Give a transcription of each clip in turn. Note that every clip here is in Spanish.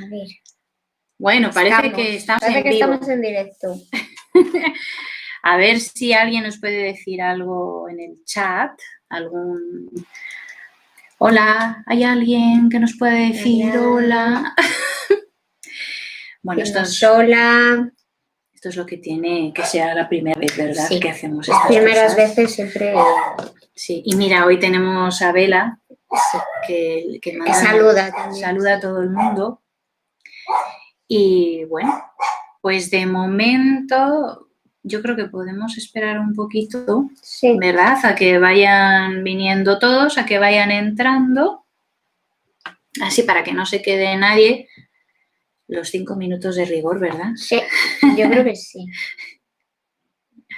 ver. Bueno, parece que estamos en vivo. Estamos en directo. A ver si alguien nos puede decir algo en el chat, Hola, ¿hay alguien que nos puede decir hola? Bueno, esto es lo que tiene que ser la primera vez, ¿verdad? Sí, que hacemos estas primeras veces siempre. Sí, y mira, hoy tenemos a Bela, que saluda a todo el mundo. Y bueno, pues de momento yo creo que podemos esperar un poquito, ¿verdad? A que vayan viniendo todos, a que vayan entrando, así para que no se quede nadie. Los 5 minutos de rigor, ¿verdad? Sí, yo creo que sí.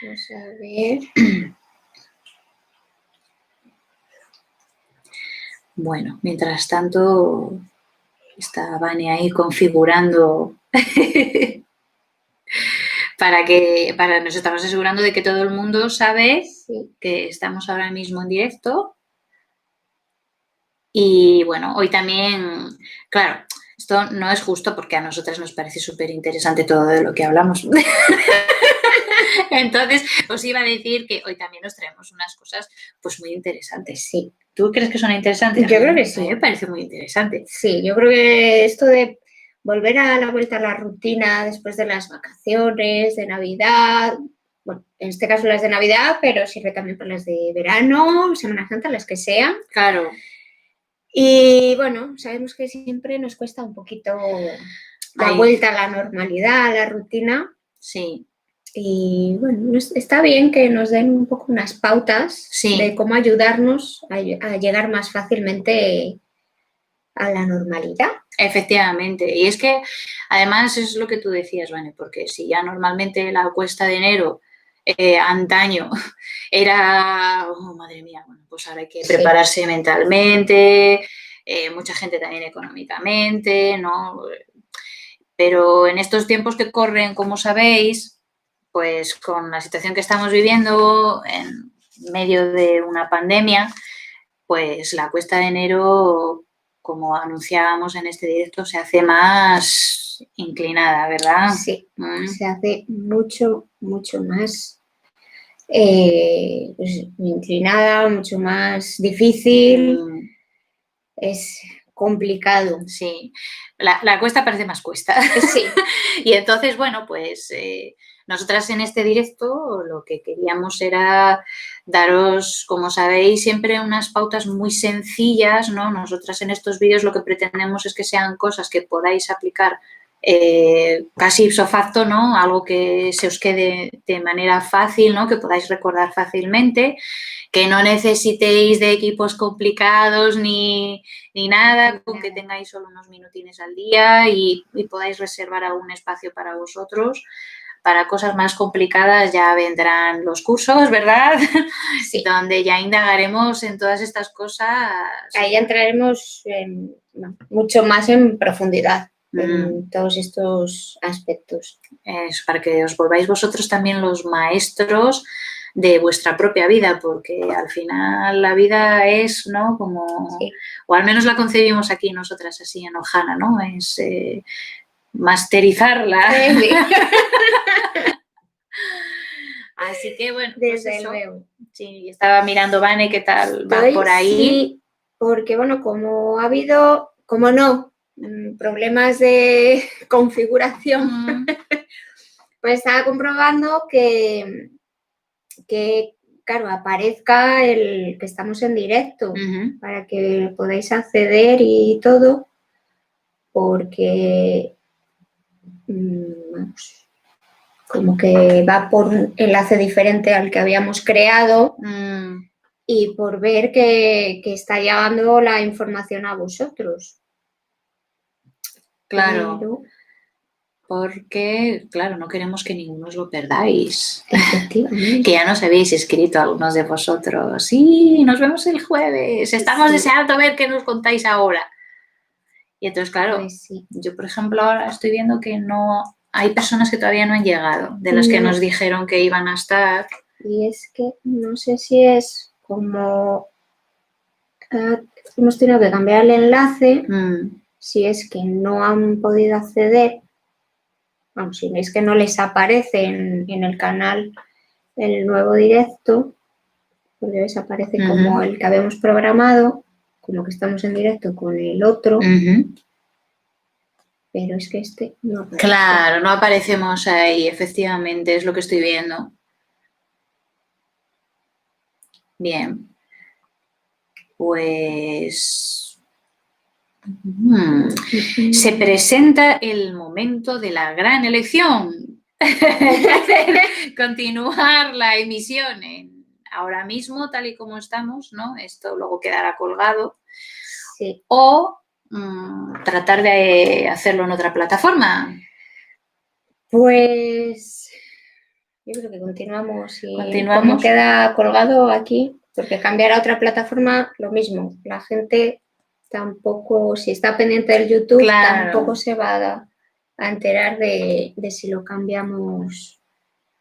Vamos a ver. Bueno, mientras tanto está Vani ahí configurando nos estamos asegurando de que todo el mundo sabe que estamos ahora mismo en directo. Y bueno, hoy también, claro, esto no es justo porque a nosotras nos parece súper interesante todo de lo que hablamos. Entonces, os iba a decir que hoy también nos traemos unas cosas pues muy interesantes. Sí. ¿Tú crees que son interesantes? Yo creo que sí. A mí me parece muy interesante. Sí, yo creo que esto de volver a la vuelta a la rutina después de las vacaciones, de Navidad, bueno, en este caso las de Navidad, pero sirve también para las de verano, Semana Santa, las que sean. Claro. Y bueno, sabemos que siempre nos cuesta un poquito la vuelta a la normalidad, a la rutina. Sí. Y bueno, está bien que nos den un poco unas pautas de cómo ayudarnos a llegar más fácilmente a la normalidad. Efectivamente. Y es que además es lo que tú decías, Vane, porque si ya normalmente la cuesta de enero antaño era, oh, madre mía, bueno, pues ahora hay que prepararse mentalmente, mucha gente también económicamente, ¿no? Pero en estos tiempos que corren, como sabéis, pues con la situación que estamos viviendo en medio de una pandemia, pues la cuesta de enero, como anunciábamos en este directo, se hace más inclinada, ¿verdad? Sí, se hace mucho más pues, inclinada, mucho más difícil. Es complicado. Sí, la cuesta parece más cuesta. Sí. Y entonces, bueno, pues nosotras en este directo lo que queríamos era daros, como sabéis, siempre unas pautas muy sencillas, ¿no? Nosotras en estos vídeos lo que pretendemos es que sean cosas que podáis aplicar casi ipso facto, ¿no? Algo que se os quede de manera fácil, ¿no? Que podáis recordar fácilmente, que no necesitéis de equipos complicados ni nada, con que tengáis solo unos minutines al día y podáis reservar algún espacio para vosotros. Para cosas más complicadas ya vendrán los cursos, ¿verdad? Sí. Donde ya indagaremos en todas estas cosas. Ahí entraremos mucho más en profundidad en todos estos aspectos. Es para que os volváis vosotros también los maestros de vuestra propia vida, porque al final la vida es, ¿no? Como, o al menos la concebimos aquí nosotras así en Ojana, ¿no? Es masterizarla. Sí. Así que bueno, desde pues luego. Sí, estaba mirando, Vane, ¿qué tal va por ahí? Sí, porque bueno, como ha habido, como no, problemas de configuración, pues estaba comprobando que claro, aparezca el que estamos en directo para que podáis acceder y todo, porque vamos, como que va por un enlace diferente al que habíamos creado y por ver que está llegando la información a vosotros. Claro. Pero, porque, claro, no queremos que ninguno os lo perdáis. Efectivamente. Que ya nos habéis escrito algunos de vosotros. Sí, nos vemos el jueves. Estamos deseando ver qué nos contáis ahora. Y entonces, claro, pues sí. Yo, por ejemplo, ahora estoy viendo que no hay personas que todavía no han llegado, de las que nos dijeron que iban a estar. Y es que no sé si es como hemos tenido que cambiar el enlace. si es que no han podido acceder, vamos, si es que no les aparece en el canal el nuevo directo, porque les aparece como el que habíamos programado, como que estamos en directo con el otro, pero es que este no aparece. Claro, no aparecemos ahí, efectivamente, es lo que estoy viendo. Bien. Pues se presenta el momento de la gran elección. Continuar la emisión ahora mismo, tal y como estamos, ¿no? Esto luego quedará colgado. Sí. O tratar de hacerlo en otra plataforma. Pues yo creo que continuamos y como queda colgado aquí, porque cambiar a otra plataforma, lo mismo. La gente tampoco, si está pendiente del YouTube, tampoco se va a enterar de si lo cambiamos.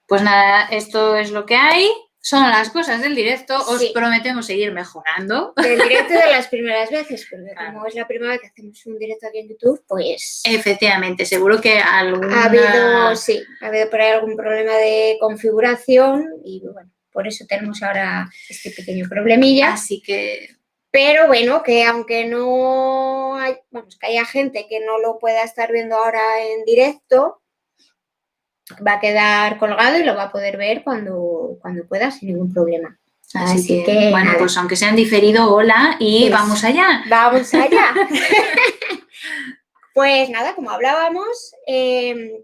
Pues nada, esto es lo que hay. Son las cosas del directo. Os prometemos seguir mejorando. Del directo de las primeras veces, porque como es la primera vez que hacemos un directo aquí en YouTube, pues... Efectivamente, seguro que ha habido por ahí algún problema de configuración y bueno, por eso tenemos ahora este pequeño problemilla. Así que... Pero bueno, que aunque no hay, vamos, que haya gente que no lo pueda estar viendo ahora en directo, va a quedar colgado y lo va a poder ver cuando pueda sin ningún problema. Así que bueno, pues aunque sean diferido, hola y pues, vamos allá. ¡Vamos allá! Pues nada, como hablábamos,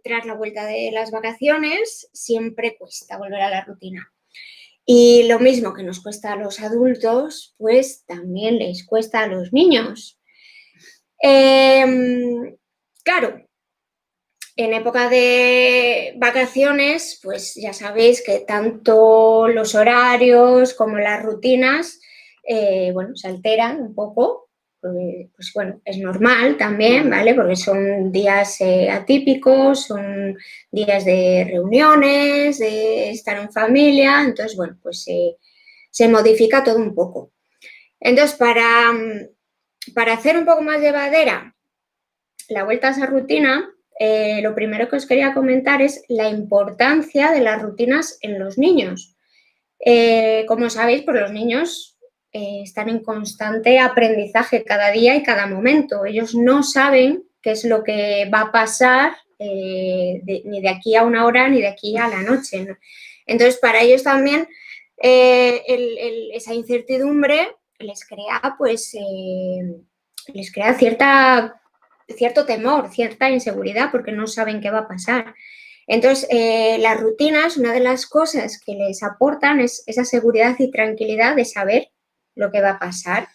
tras la vuelta de las vacaciones siempre cuesta volver a la rutina. Y lo mismo que nos cuesta a los adultos, pues también les cuesta a los niños. Claro, en época de vacaciones, pues ya sabéis que tanto los horarios como las rutinas, bueno, se alteran un poco. Pues bueno, es normal también, ¿vale? Porque son días atípicos, son días de reuniones, de estar en familia, entonces, bueno, pues se modifica todo un poco. Entonces, para hacer un poco más llevadera la vuelta a esa rutina, lo primero que os quería comentar es la importancia de las rutinas en los niños. Como sabéis, pues los niños están en constante aprendizaje cada día y cada momento. Ellos no saben qué es lo que va a pasar ni de aquí a una hora ni de aquí a la noche, ¿no? Entonces, para ellos también esa incertidumbre les crea, pues, les crea cierto temor, cierta inseguridad porque no saben qué va a pasar. Entonces, las rutinas, una de las cosas que les aportan es esa seguridad y tranquilidad de saber lo que va a pasar.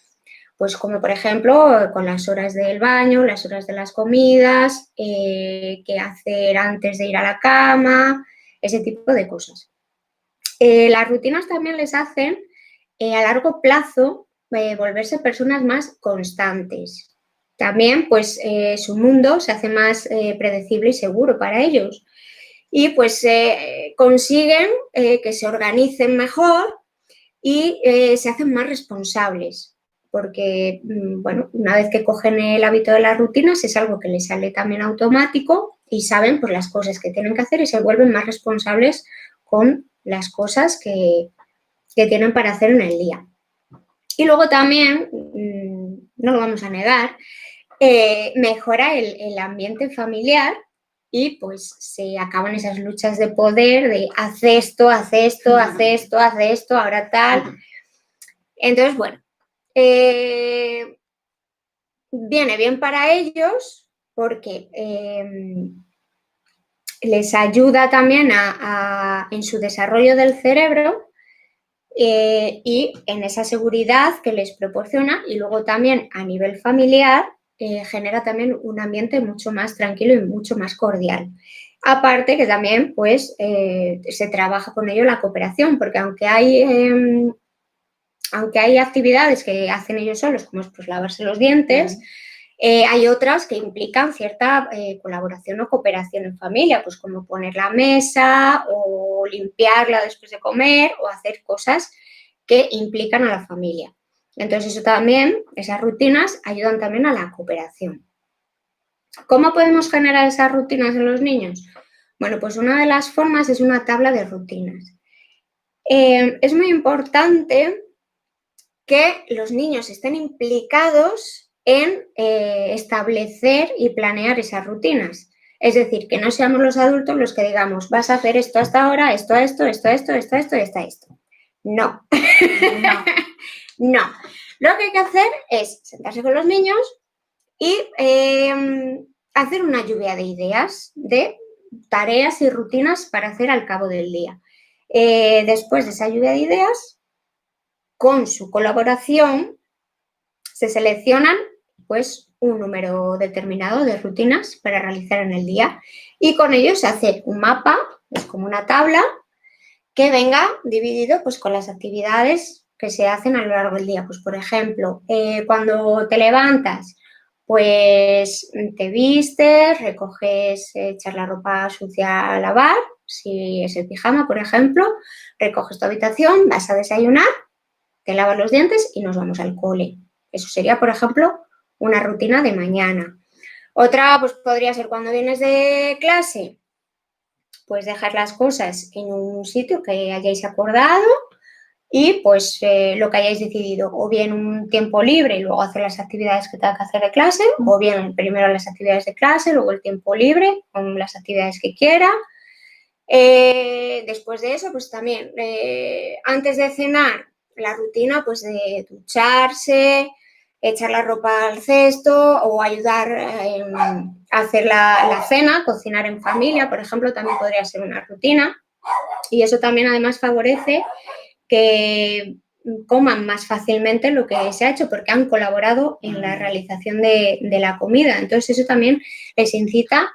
Pues como por ejemplo con las horas del baño, las horas de las comidas, qué hacer antes de ir a la cama, ese tipo de cosas. Las rutinas también les hacen a largo plazo volverse personas más constantes. También pues su mundo se hace más predecible y seguro para ellos. Y pues consiguen que se organicen mejor y se hacen más responsables, porque, bueno, una vez que cogen el hábito de las rutinas es algo que les sale también automático y saben pues las cosas que tienen que hacer y se vuelven más responsables con las cosas que tienen para hacer en el día. Y luego también, no lo vamos a negar, mejora el ambiente familiar y pues se acaban esas luchas de poder de haz esto, haz esto, haz esto, haz esto, ahora tal. Entonces, bueno, viene bien para ellos porque les ayuda también en su desarrollo del cerebro y en esa seguridad que les proporciona y luego también a nivel familiar genera también un ambiente mucho más tranquilo y mucho más cordial. Aparte que también pues se trabaja con ello la cooperación, porque aunque hay actividades que hacen ellos solos, como es pues lavarse los dientes, hay otras que implican cierta colaboración o cooperación en familia, pues como poner la mesa o limpiarla después de comer o hacer cosas que implican a la familia. Entonces eso también, esas rutinas ayudan también a la cooperación. ¿Cómo podemos generar esas rutinas en los niños? Bueno, pues una de las formas es una tabla de rutinas. Es muy importante que los niños estén implicados en establecer y planear esas rutinas. Es decir, que no seamos los adultos los que digamos, vas a hacer esto hasta ahora, esto, esto, esto, esto, esto, esto y esto. No. No. No. Lo que hay que hacer es sentarse con los niños y hacer una lluvia de ideas, de tareas y rutinas para hacer al cabo del día. Después de esa lluvia de ideas, con su colaboración, se seleccionan pues un número determinado de rutinas para realizar en el día y con ello se hace un mapa, es como una tabla que venga dividido pues con las actividades que se hacen a lo largo del día. Pues por ejemplo, cuando te levantas, pues te vistes, recoges, echar la ropa sucia a lavar, si es el pijama, por ejemplo, recoges tu habitación, vas a desayunar, te lavas los dientes y nos vamos al cole. Eso sería, por ejemplo, una rutina de mañana. Otra, pues podría ser cuando vienes de clase, pues dejar las cosas en un sitio que hayáis acordado y pues lo que hayáis decidido, o bien un tiempo libre y luego hacer las actividades que tenga que hacer de clase, o bien primero las actividades de clase, luego el tiempo libre con las actividades que quiera. Después de eso, pues también antes de cenar, la rutina pues de ducharse, echar la ropa al cesto o ayudar a hacer la cena, cocinar en familia, por ejemplo, también podría ser una rutina. Y eso también además favorece que coman más fácilmente lo que se ha hecho porque han colaborado en la realización de la comida. Entonces eso también les incita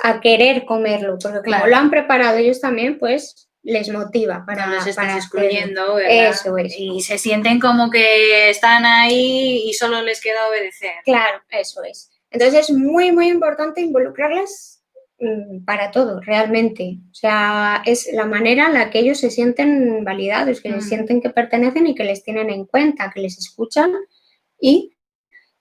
a querer comerlo, porque como lo han preparado ellos también, pues les motiva para no los están para excluyendo, ¿verdad? Eso es. Y se sienten como que están ahí y solo les queda obedecer. Claro, eso es. Entonces es muy, muy importante involucrarles para todo, realmente. O sea, es la manera en la que ellos se sienten validados, que les sienten que pertenecen y que les tienen en cuenta, que les escuchan y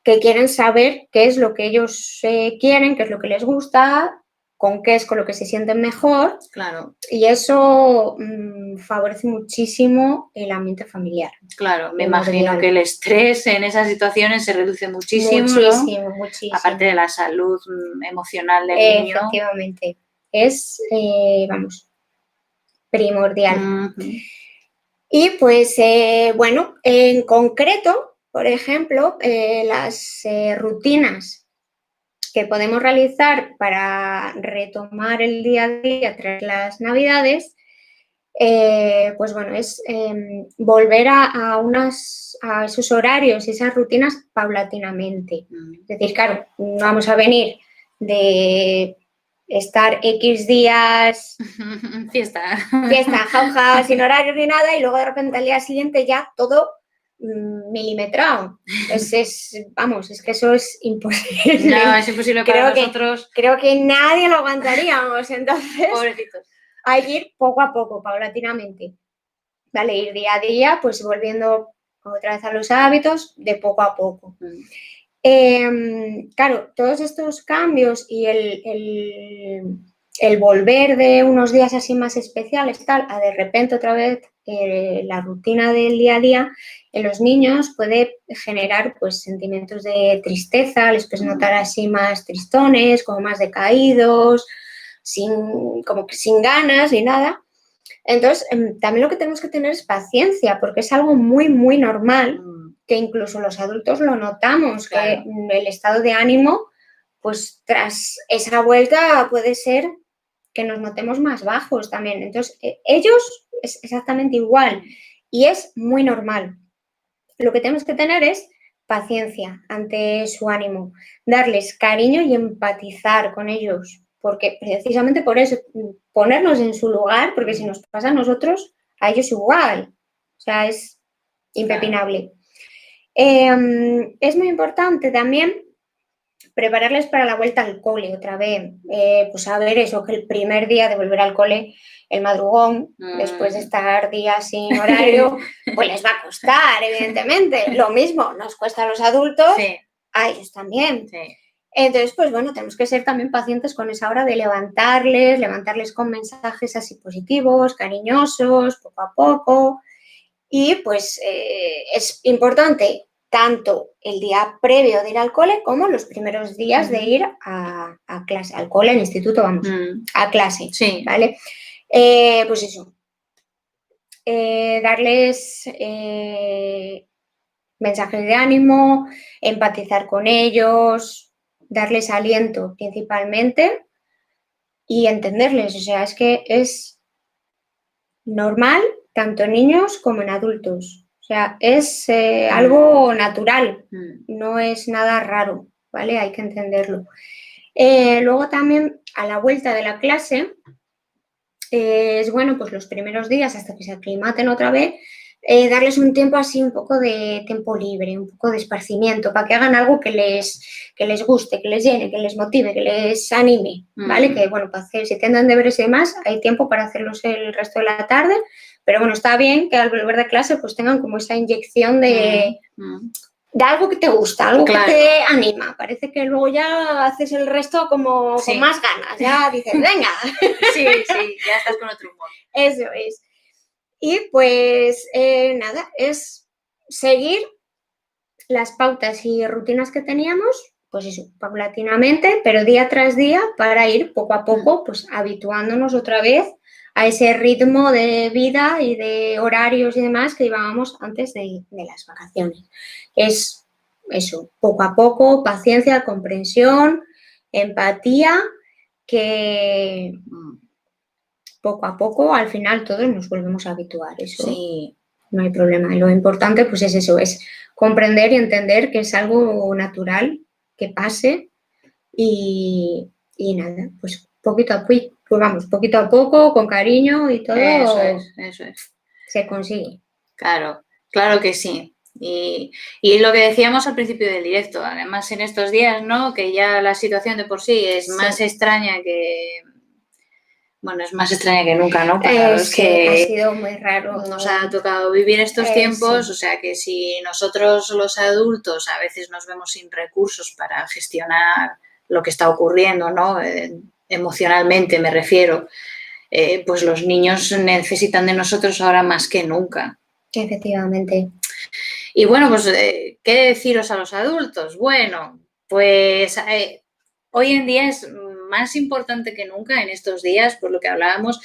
que quieren saber qué es lo que ellos quieren, qué es lo que les gusta, con qué es con lo que se sienten mejor. Claro. Y eso favorece muchísimo el ambiente familiar. Claro, me imagino que el estrés en esas situaciones se reduce muchísimo, muchísimo, ¿no? muchísimo. Aparte de la salud emocional del niño. Efectivamente. Es, primordial. Y pues, bueno, en concreto, por ejemplo, las rutinas que podemos realizar para retomar el día a día tras las Navidades, pues bueno, es volver a esos horarios y esas rutinas paulatinamente. Es decir, claro, no vamos a venir de estar X días fiesta, jauja, sin horarios ni nada, y luego de repente al día siguiente ya todo milimetrado. Vamos, es que eso es imposible. No, es imposible para nosotros. Creo que nadie lo aguantaríamos, entonces. Pobrecitos. Hay que ir poco a poco, paulatinamente. Vale, ir día a día, pues volviendo otra vez a los hábitos de poco a poco. Claro, todos estos cambios y el volver de unos días así más especiales, tal, a de repente otra vez la rutina del día a día en los niños puede generar pues sentimientos de tristeza, les puedes notar así más tristones, como más decaídos, como que sin ganas ni nada. Entonces, también lo que tenemos que tener es paciencia, porque es algo muy, muy normal, que incluso los adultos lo notamos, claro, que el estado de ánimo, pues tras esa vuelta puede ser que nos notemos más bajos también. Entonces, ellos es exactamente igual y es muy normal. Lo que tenemos que tener es paciencia ante su ánimo, darles cariño y empatizar con ellos, porque precisamente por eso, ponernos en su lugar, porque si nos pasa a nosotros, a ellos igual. O sea, es impepinable. Claro. Es muy importante también prepararles para la vuelta al cole otra vez. Pues a ver eso, que el primer día de volver al cole, el madrugón, después de estar días sin horario, pues les va a costar, evidentemente. Lo mismo nos cuesta a los adultos, sí, a ellos también. Sí. Entonces, pues bueno, tenemos que ser también pacientes con esa hora de levantarles con mensajes así positivos, cariñosos, poco a poco. Y pues es importante tanto el día previo de ir al cole como los primeros días de ir a clase, al cole, al instituto, vamos, a clase, Sí. ¿vale? Pues eso, darles mensajes de ánimo, empatizar con ellos, darles aliento principalmente y entenderles. O sea, es que es normal tanto en niños como en adultos. O sea, es algo natural, no es nada raro, ¿vale? Hay que entenderlo. Luego también a la vuelta de la clase es bueno, pues los primeros días hasta que se aclimaten otra vez, darles un tiempo así, un poco de tiempo libre, un poco de esparcimiento, para que hagan algo que les guste, que les llene, que les motive, que les anime, ¿vale? Que, bueno, para hacer, si tienen deberes y demás, hay tiempo para hacerlos el resto de la tarde, pero bueno, está bien que al volver de clase pues tengan como esa inyección de algo que te gusta, algo que te anima. Parece que luego ya haces el resto como con más ganas, ya dices, venga. Sí, ya estás con otro humor. Eso es. Y pues nada, es seguir las pautas y rutinas que teníamos, pues eso, paulatinamente, pero día tras día para ir poco a poco pues habituándonos otra vez a ese ritmo de vida y de horarios y demás que llevábamos antes de las vacaciones. Es eso, poco a poco, paciencia, comprensión, empatía, que poco a poco al final todos nos volvemos a habituar. Eso sí. No hay problema. Y lo importante pues es eso, es comprender y entender que es algo natural, que pase y nada, pues poquito a poco, con cariño y todo, eso es. Se consigue. Claro que sí. Y lo que decíamos al principio del directo, además en estos días, ¿no? Que ya la situación de por sí es más extraña que... Bueno, es más extraña que nunca, ¿no? Para los que ha sido muy raro. Nos ha tocado vivir estos tiempos, sí. O sea que si nosotros los adultos a veces nos vemos sin recursos para gestionar lo que está ocurriendo, ¿no? Emocionalmente me refiero, pues los niños necesitan de nosotros ahora más que nunca. Efectivamente. Y bueno, pues, ¿qué deciros a los adultos? Bueno, pues hoy en día es más importante que nunca en estos días, por lo que hablábamos,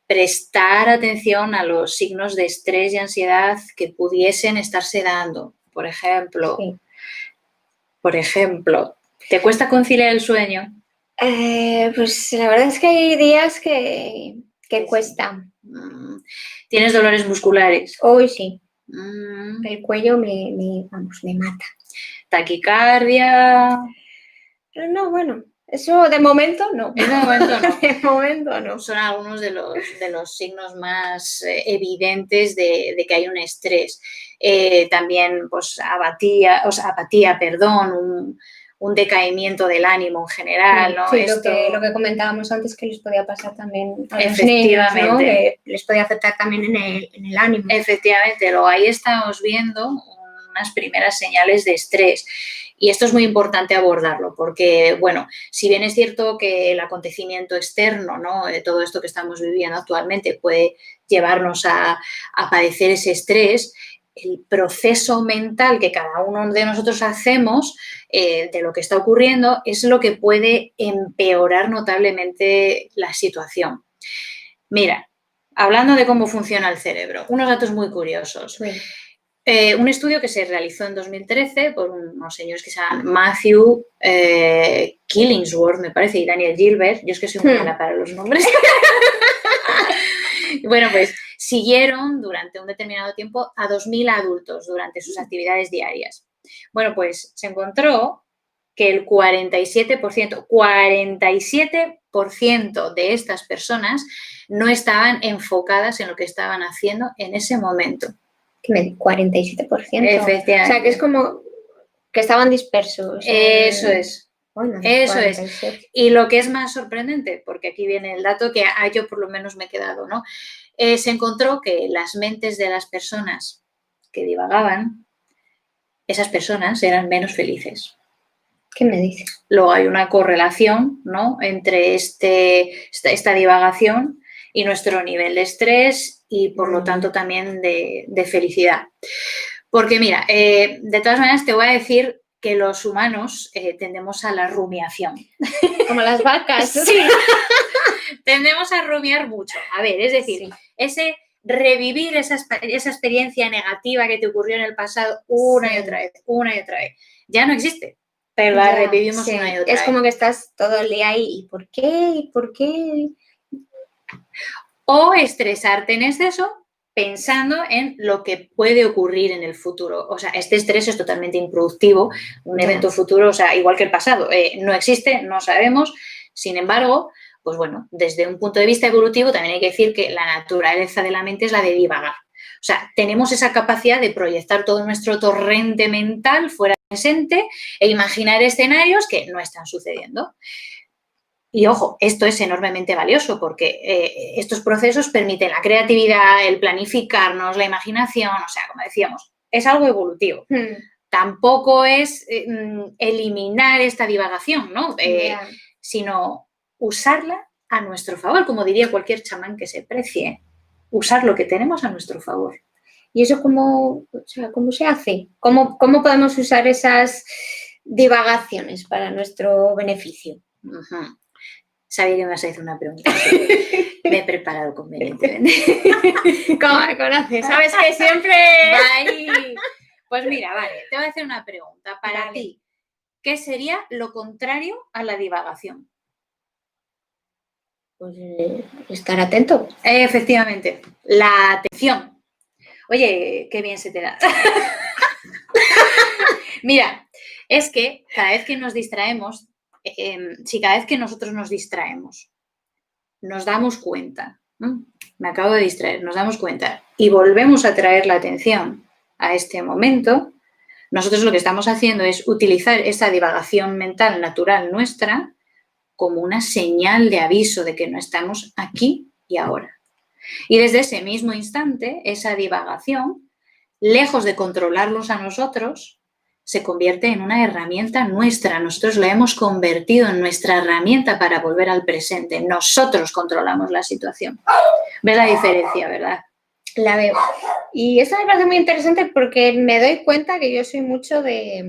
prestar atención a los signos de estrés y ansiedad que pudiesen estarse dando. Por ejemplo, ¿te cuesta conciliar el sueño? Pues la verdad es que hay días que cuesta. ¿Tienes dolores musculares? Hoy sí. El cuello me mata. ¿Taquicardia? No, bueno, eso de momento no. De momento no. De momento no. Son algunos de los signos más evidentes de que hay un estrés. También, pues, apatía, un decaimiento del ánimo en general, ¿no? Sí, lo que comentábamos antes que les podía pasar también a los niños, ¿no? Que les podía afectar también en el ánimo. Efectivamente, ahí estamos viendo unas primeras señales de estrés. Y esto es muy importante abordarlo porque, bueno, si bien es cierto que el acontecimiento externo, ¿no? Todo esto que estamos viviendo actualmente puede llevarnos a padecer ese estrés, el proceso mental que cada uno de nosotros hacemos de lo que está ocurriendo es lo que puede empeorar notablemente la situación. Mira, hablando de cómo funciona el cerebro, unos datos muy curiosos. Sí. Un estudio que se realizó en 2013 por unos señores que se llaman Matthew Killingsworth, me parece, y Daniel Gilbert. Yo es que soy muy mala para los nombres. Bueno, pues siguieron durante un determinado tiempo a 2.000 adultos durante sus actividades diarias. Bueno, pues se encontró que el 47% de estas personas no estaban enfocadas en lo que estaban haciendo en ese momento. 47%. Efectivamente. O sea, que es como que estaban dispersos. Eso es. Bueno, Eso es. Y lo que es más sorprendente, porque aquí viene el dato que yo por lo menos me he quedado, ¿no? Se encontró que las mentes de las personas que divagaban, esas personas eran menos felices. ¿Qué me dices? Luego hay una correlación, ¿no?, entre esta divagación y nuestro nivel de estrés y, por lo tanto, también de felicidad. Porque, mira, de todas maneras te voy a decir que los humanos tendemos a la rumiación. Como las vacas. Sí, tendemos a rumiar mucho. A ver, es decir, ese revivir esa experiencia negativa que te ocurrió en el pasado una y otra vez, ya no existe, pero la revivimos una y otra vez. Es como que estás todo el día ahí, ¿y por qué? ¿Y por qué? O estresarte en exceso pensando en lo que puede ocurrir en el futuro. O sea, este estrés es totalmente improductivo. Un evento futuro, o sea, igual que el pasado, no existe, no sabemos. Sin embargo, pues bueno, desde un punto de vista evolutivo también hay que decir que la naturaleza de la mente es la de divagar. O sea, tenemos esa capacidad de proyectar todo nuestro torrente mental fuera del presente e imaginar escenarios que no están sucediendo. Y, ojo, esto es enormemente valioso porque estos procesos permiten la creatividad, el planificarnos, la imaginación, o sea, como decíamos, es algo evolutivo. Tampoco es eliminar esta divagación, ¿no? Sino usarla a nuestro favor, como diría cualquier chamán que se precie, usar lo que tenemos a nuestro favor. ¿Y eso cómo se hace? ¿Cómo podemos usar esas divagaciones para nuestro beneficio? Sabía que me vas a hacer una pregunta. Me he preparado convenientemente. ¿Cómo me conoces? Sabes que siempre... Pues mira, vale, te voy a hacer una pregunta. Para ti, ¿qué sería lo contrario a la divagación? Pues estar atento. Efectivamente, la atención. Oye, qué bien se te da. Mira, es que cada vez que nos distraemos, si cada vez que nosotros nos distraemos, nos damos cuenta, me acabo de distraer, nos damos cuenta y volvemos a traer la atención a este momento, nosotros lo que estamos haciendo es utilizar esa divagación mental natural nuestra como una señal de aviso de que no estamos aquí y ahora. Y desde ese mismo instante, esa divagación, lejos de controlarlos a nosotros, se convierte en una herramienta nuestra. Nosotros la hemos convertido en nuestra herramienta para volver al presente. Nosotros controlamos la situación. ¿Ves la diferencia, verdad? La veo. Y eso me parece muy interesante porque me doy cuenta que yo soy mucho de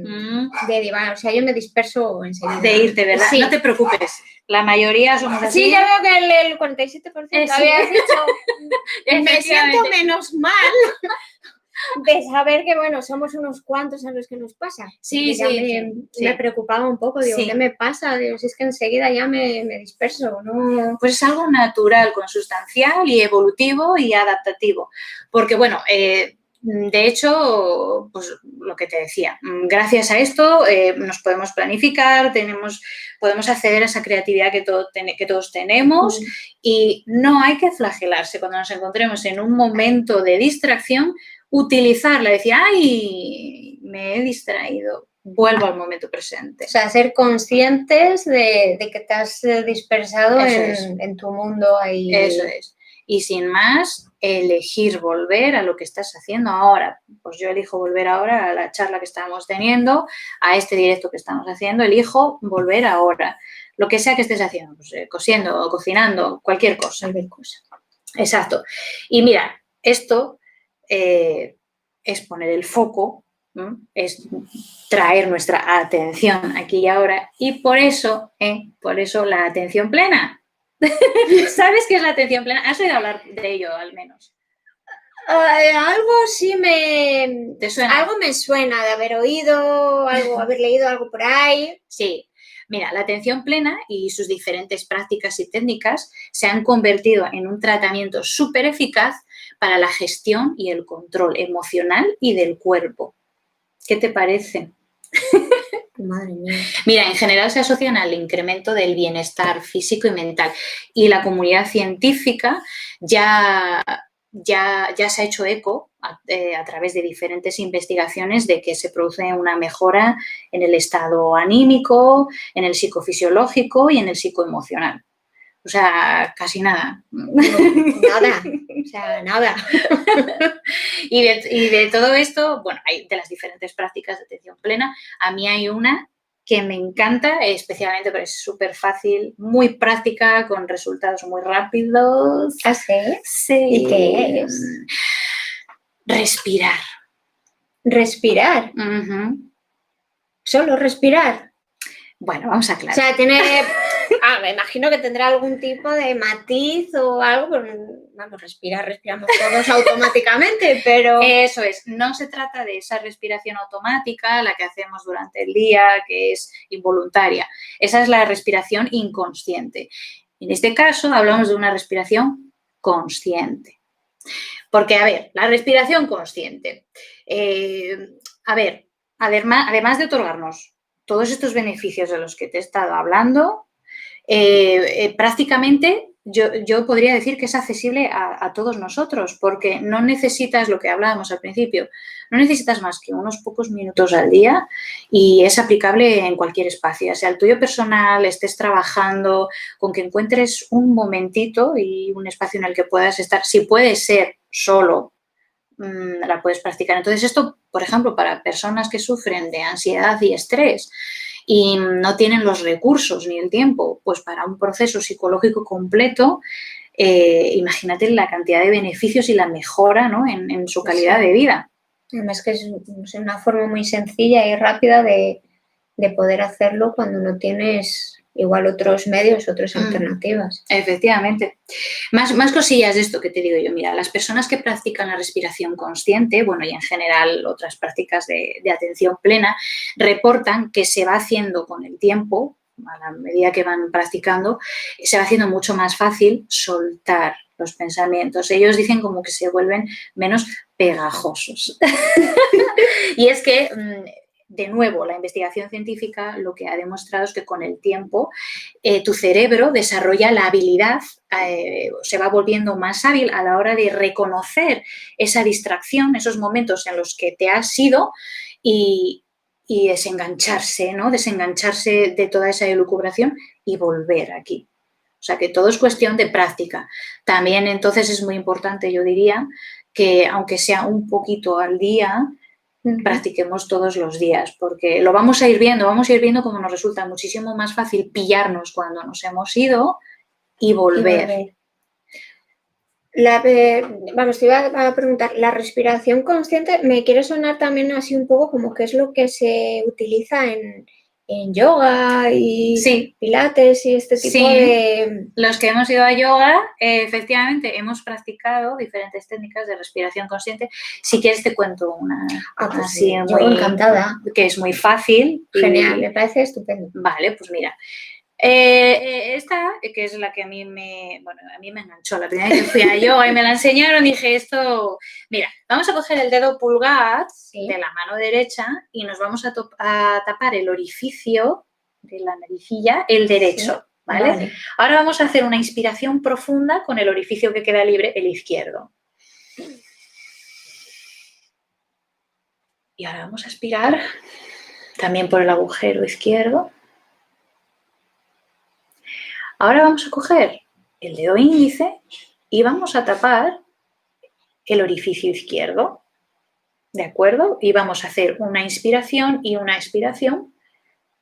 divagar. O sea, yo me disperso enseguida. De irte, ¿verdad? Sí. No te preocupes. La mayoría somos así. Sí, ya veo que el 47% habías dicho. Me siento menos mal de saber que, bueno, somos unos cuantos a los que nos pasa. Sí. Me preocupaba un poco. Digo, ¿qué me pasa? Digo, si es que enseguida ya me disperso, ¿no? Pues es algo natural, consustancial y evolutivo y adaptativo. Porque, bueno, de hecho, pues lo que te decía, gracias a esto nos podemos planificar, podemos acceder a esa creatividad que todos tenemos y no hay que flagelarse cuando nos encontremos en un momento de distracción, utilizarla, decir, ¡ay! Me he distraído. Vuelvo al momento presente. O sea, ser conscientes de que te has dispersado en tu mundo ahí. Eso es. Y sin más, elegir volver a lo que estás haciendo ahora. Pues yo elijo volver ahora a la charla que estábamos teniendo, a este directo que estamos haciendo, elijo volver ahora. Lo que sea que estés haciendo, pues, cosiendo, cocinando, cualquier cosa. Exacto. Y mira, esto es poner el foco, es traer nuestra atención aquí y ahora, y por eso la atención plena. ¿Sabes qué es la atención plena? ¿Has oído hablar de ello al menos? Algo sí ¿Te suena? Algo me suena de haber oído, haber leído algo por ahí. Sí. Mira, la atención plena y sus diferentes prácticas y técnicas se han convertido en un tratamiento súper eficaz para la gestión y el control emocional y del cuerpo. ¿Qué te parece? Madre mía. Mira, en general se asocian al incremento del bienestar físico y mental y la comunidad científica ya se ha hecho eco a través de diferentes investigaciones de que se produce una mejora en el estado anímico, en el psicofisiológico y en el psicoemocional. O sea, casi nada. Nada, o sea, nada. Y de todo esto, bueno, hay de las diferentes prácticas de atención plena, a mí hay una que me encanta, especialmente porque es súper fácil, muy práctica, con resultados muy rápidos. ¿Ah, sí? Sí. ¿Y qué es? Respirar. Respirar. Solo respirar. Bueno, vamos a O aclarar. sea, tiene... me imagino que tendrá algún tipo de matiz o algo, pero vamos, respiramos todos automáticamente, pero... Eso es, no se trata de esa respiración automática, la que hacemos durante el día, que es involuntaria. Esa es la respiración inconsciente. En este caso hablamos de una respiración consciente. Porque, a ver, la respiración consciente. Además de otorgarnos todos estos beneficios de los que te he estado hablando, prácticamente yo podría decir que es accesible a todos nosotros, porque no necesitas, lo que hablábamos al principio, no necesitas más que unos pocos minutos al día y es aplicable en cualquier espacio, sea el tuyo personal, estés trabajando, con que encuentres un momentito y un espacio en el que puedas estar, si puede ser solo, la puedes practicar. Entonces esto, por ejemplo, para personas que sufren de ansiedad y estrés y no tienen los recursos ni el tiempo, pues para un proceso psicológico completo, imagínate la cantidad de beneficios y la mejora, ¿no?, en su calidad de vida. Además que es una forma muy sencilla y rápida de poder hacerlo cuando no tienes igual otros medios, otras alternativas. Efectivamente. Más cosillas de esto que te digo yo. Mira, las personas que practican la respiración consciente, bueno, y en general otras prácticas de atención plena, reportan que se va haciendo con el tiempo, a la medida que van practicando, se va haciendo mucho más fácil soltar los pensamientos. Ellos dicen como que se vuelven menos pegajosos. Y es que... de nuevo, la investigación científica lo que ha demostrado es que con el tiempo tu cerebro desarrolla la habilidad, se va volviendo más hábil a la hora de reconocer esa distracción, esos momentos en los que te has ido y desengancharse, ¿no? Desengancharse de toda esa elucubración y volver aquí. O sea, que todo es cuestión de práctica. También, entonces, es muy importante, yo diría, que aunque sea un poquito al día, practiquemos todos los días, porque lo vamos a ir viendo como nos resulta muchísimo más fácil pillarnos cuando nos hemos ido y volver. Vamos, te iba a preguntar, la respiración consciente me quiere sonar también así un poco como que es lo que se utiliza en yoga y sí. pilates y este tipo de... Los que hemos ido a yoga, efectivamente, hemos practicado diferentes técnicas de respiración consciente. Si quieres te cuento una pues así sí, muy encantada. Que es muy fácil. Genial, me parece estupendo. Vale, pues mira. Esta, que es la que a mí me enganchó. La primera vez que fui a yoga y me la enseñaron, dije esto, mira, vamos a coger el dedo pulgar de la mano derecha y nos vamos a tapar el orificio de la naricilla, el derecho, ¿vale? Ahora vamos a hacer una inspiración profunda con el orificio que queda libre, el izquierdo. Y ahora vamos a expirar también por el agujero izquierdo. Ahora vamos a coger el dedo índice y vamos a tapar el orificio izquierdo, ¿de acuerdo? Y vamos a hacer una inspiración y una expiración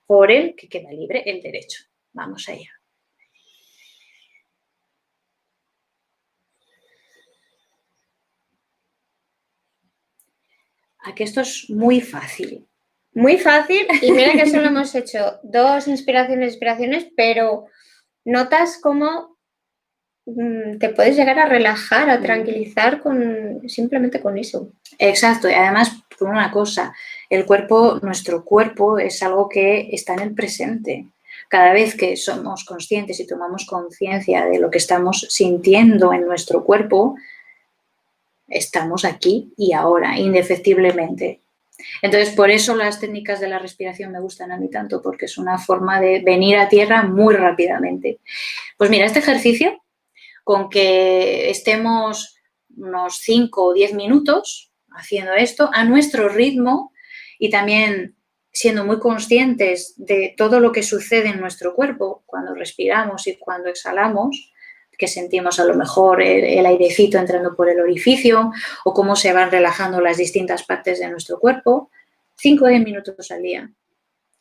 por el que queda libre, el derecho. Vamos allá. Aquí esto es muy fácil. Muy fácil, y mira que solo hemos hecho 2 inspiraciones, pero notas cómo te puedes llegar a relajar, a tranquilizar simplemente con eso. Exacto, y además, por una cosa, nuestro cuerpo es algo que está en el presente. Cada vez que somos conscientes y tomamos conciencia de lo que estamos sintiendo en nuestro cuerpo, estamos aquí y ahora, indefectiblemente. Entonces, por eso las técnicas de la respiración me gustan a mí tanto, porque es una forma de venir a tierra muy rápidamente. Pues mira, este ejercicio, con que estemos unos 5 o 10 minutos haciendo esto a nuestro ritmo y también siendo muy conscientes de todo lo que sucede en nuestro cuerpo cuando respiramos y cuando exhalamos, que sentimos a lo mejor el airecito entrando por el orificio o cómo se van relajando las distintas partes de nuestro cuerpo, 5 o 10 minutos al día.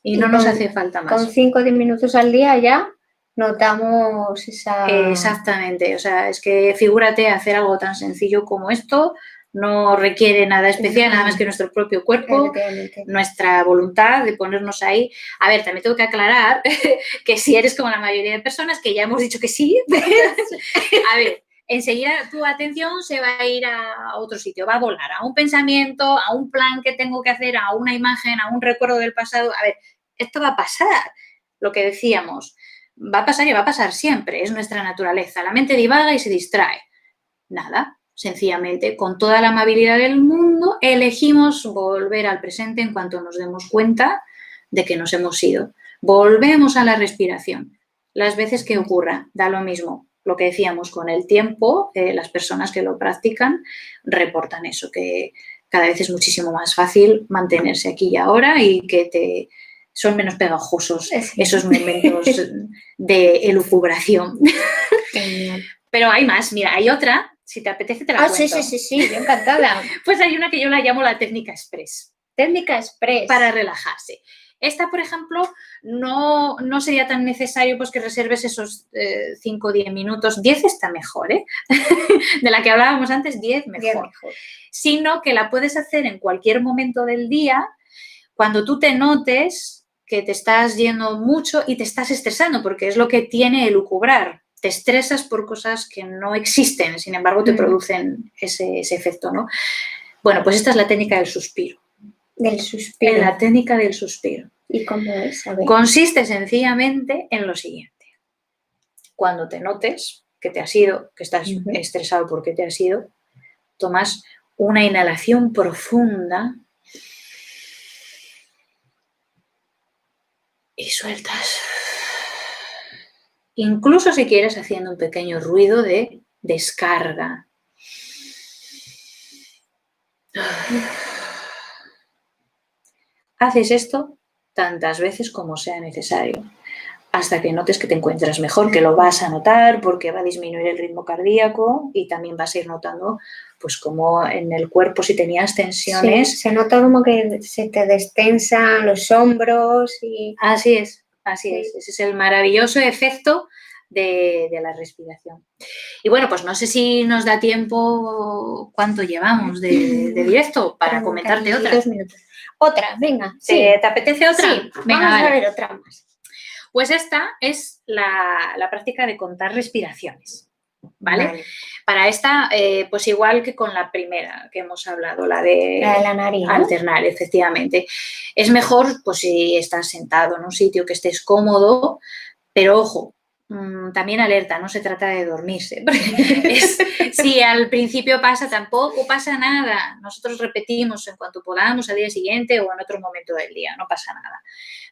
y no nos hace falta más. Con 5 o 10 minutos al día ya notamos esa... Exactamente, o sea, es que figúrate hacer algo tan sencillo como esto, no requiere nada especial, nada más que nuestro propio cuerpo, nuestra voluntad de ponernos ahí. A ver, también tengo que aclarar que si eres como la mayoría de personas, que ya hemos dicho que sí, a ver, enseguida tu atención se va a ir a otro sitio, va a volar, a un pensamiento, a un plan que tengo que hacer, a una imagen, a un recuerdo del pasado. A ver, esto va a pasar, lo que decíamos. Va a pasar y va a pasar siempre, es nuestra naturaleza. La mente divaga y se distrae. Nada, sencillamente, con toda la amabilidad del mundo, elegimos volver al presente en cuanto nos demos cuenta de que nos hemos ido. Volvemos a la respiración. Las veces que ocurra, da lo mismo. Lo que decíamos, con el tiempo, las personas que lo practican reportan eso, que cada vez es muchísimo más fácil mantenerse aquí y ahora y que son menos pegajosos esos momentos de elucubración. Genial. Pero hay más, mira, hay otra, si te apetece te la cuento. Sí, yo encantada. Pues hay una que yo la llamo la técnica express. Técnica express. Para relajarse. Esta, por ejemplo, no sería tan necesario pues, que reserves esos 5 o 10 minutos. 10 está mejor, ¿eh? De la que hablábamos antes, 10 mejor. Sino que la puedes hacer en cualquier momento del día, cuando tú te notes que te estás yendo mucho y te estás estresando, porque es lo que tiene elucubrar. Te estresas por cosas que no existen, sin embargo te producen ese efecto, ¿no? Bueno, pues esta es la técnica del suspiro. Del suspiro. La técnica del suspiro. ¿Y cómo es? A ver. Consiste sencillamente en lo siguiente. Cuando te notes que te has ido, que estás estresado porque te has ido, tomas una inhalación profunda y sueltas. Incluso si quieres haciendo un pequeño ruido de descarga. Haces esto tantas veces como sea necesario, hasta que notes que te encuentras mejor, que lo vas a notar porque va a disminuir el ritmo cardíaco y también vas a ir notando pues como en el cuerpo si tenías tensiones. Sí, se nota como que se te destensan los hombros y... Así es. Ese es el maravilloso efecto de la respiración. Y bueno, pues no sé si nos da tiempo, cuánto llevamos de directo para comentarte otra. 2 minutos. Otra, venga. ¿Te apetece otra? Sí, venga, vamos a ver otra más. Pues esta es la práctica de contar respiraciones, ¿vale? Para esta, pues igual que con la primera que hemos hablado, la de la nariz, ¿no? Alternar, efectivamente. Es mejor, pues si estás sentado en un sitio que estés cómodo, pero ojo, también alerta, no se trata de dormirse. Si al principio pasa, tampoco pasa nada. Nosotros repetimos en cuanto podamos al día siguiente o en otro momento del día, no pasa nada.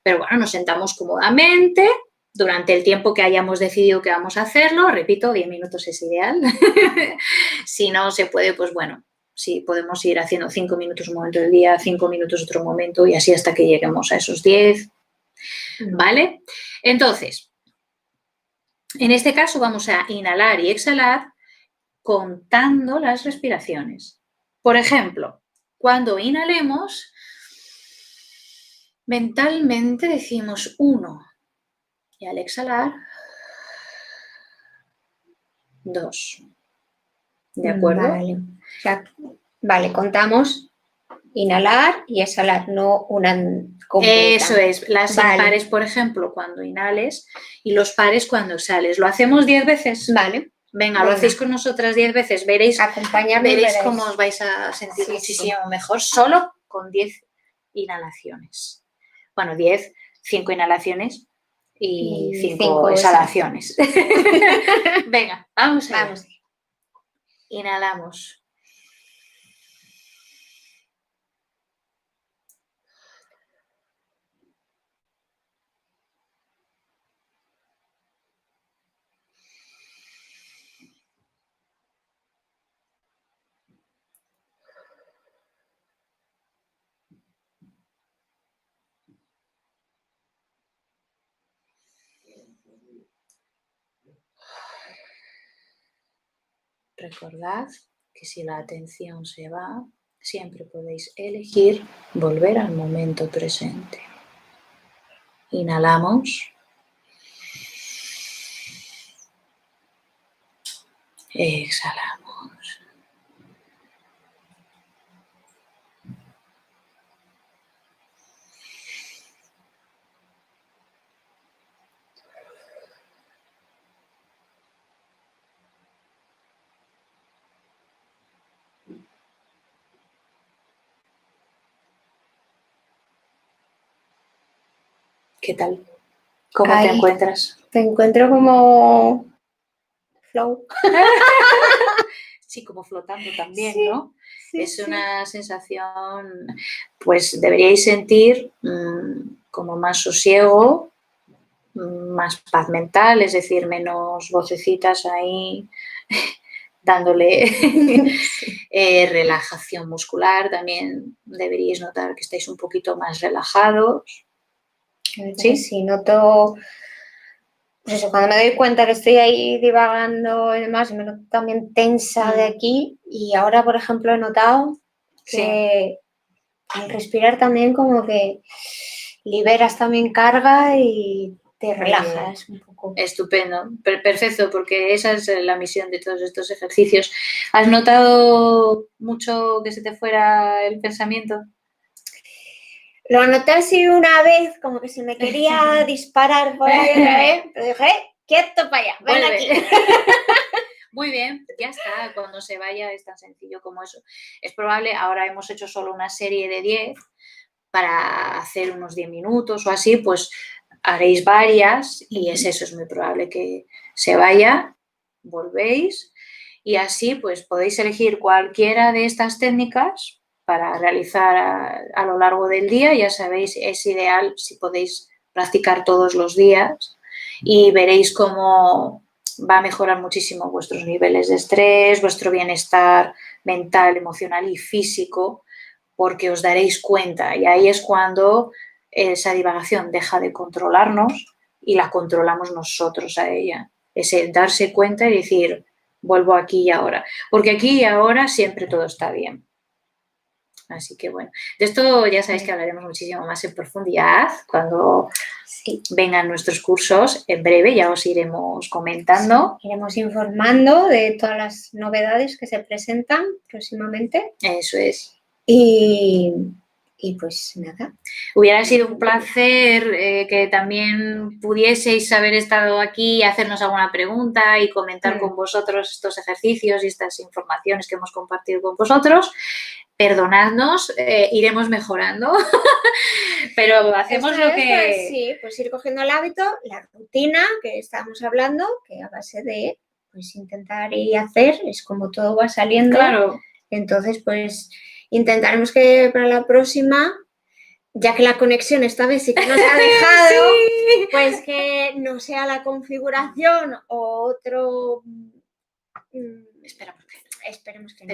Pero bueno, nos sentamos cómodamente durante el tiempo que hayamos decidido que vamos a hacerlo. Repito, 10 minutos es ideal. Si no se puede, pues bueno, sí, podemos ir haciendo 5 minutos un momento del día, 5 minutos otro momento y así hasta que lleguemos a esos 10. ¿Vale? Entonces, en este caso vamos a inhalar y exhalar contando las respiraciones. Por ejemplo, cuando inhalemos, mentalmente decimos 1 y al exhalar 2. ¿De acuerdo? Vale. O sea, vale, contamos inhalar y exhalar, no una completa. Eso es, las impares, por ejemplo, cuando inhales y los pares cuando exhales. ¿Lo hacemos 10 veces? Vale. Venga, lo hacéis con nosotras 10 veces. Veréis cómo os vais a sentir muchísimo mejor solo con 10 inhalaciones. Bueno, 10, 5 inhalaciones y 5 exhalaciones. Venga, vamos allá. Inhalamos. Recordad que si la atención se va, siempre podéis elegir volver al momento presente. Inhalamos. Exhalamos. ¿Qué tal? ¿Cómo te encuentras? Te encuentro como flow. Sí, como flotando también, Sí, ¿no? sí, Es sí. una sensación, pues deberíais sentir como más sosiego, más paz mental, es decir, menos vocecitas ahí dándole relajación muscular. También deberíais notar que estáis un poquito más relajados. Sí, sí, noto, pues eso, cuando me doy cuenta que estoy ahí divagando y demás, me noto también tensa de aquí. Y ahora, por ejemplo, he notado que al respirar también como que liberas también carga y te relajas un poco. Estupendo, perfecto, porque esa es la misión de todos estos ejercicios. ¿Has notado mucho que se te fuera el pensamiento? Lo noté así una vez, como que se me quería disparar por ahí otra vez, pero dije, quieto para allá, ven aquí. Muy bien, ya está, cuando se vaya es tan sencillo como eso. Es probable, ahora hemos hecho solo una serie de 10, para hacer unos 10 minutos o así, pues haréis varias y es eso, es muy probable que se vaya, volvéis y así pues podéis elegir cualquiera de estas técnicas para realizar a lo largo del día. Ya sabéis, es ideal si podéis practicar todos los días y veréis cómo va a mejorar muchísimo vuestros niveles de estrés, vuestro bienestar mental, emocional y físico, porque os daréis cuenta y ahí es cuando esa divagación deja de controlarnos y la controlamos nosotros a ella. Ese darse cuenta y decir, vuelvo aquí y ahora, porque aquí y ahora siempre todo está bien. Así que bueno, de esto ya sabéis que hablaremos muchísimo más en profundidad cuando vengan nuestros cursos. En breve ya os iremos comentando. Sí, iremos informando de todas las novedades que se presentan próximamente. Eso es. Y pues nada. Hubiera sido un placer que también pudieseis haber estado aquí y hacernos alguna pregunta y comentar con vosotros estos ejercicios y estas informaciones que hemos compartido con vosotros. Perdonadnos, iremos mejorando, pero hacemos lo que... Sí, pues ir cogiendo el hábito, la rutina que estamos hablando, que a base de pues intentar y hacer, es como todo va saliendo. Claro. Entonces, pues intentaremos que para la próxima, ya que la conexión esta vez sí que nos ha dejado, sí, pues que no sea la configuración o otro... Esperemos que no.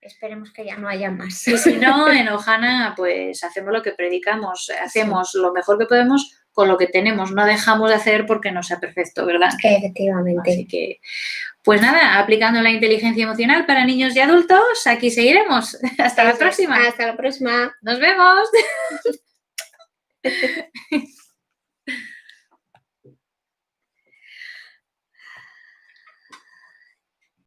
Esperemos que ya no haya más. Y si no, en Ohana, pues hacemos lo que predicamos, hacemos lo mejor que podemos con lo que tenemos, no dejamos de hacer porque no sea perfecto, ¿verdad? Efectivamente. Así que, pues nada, aplicando la inteligencia emocional para niños y adultos, aquí seguiremos. Hasta la próxima. Hasta la próxima. Nos vemos.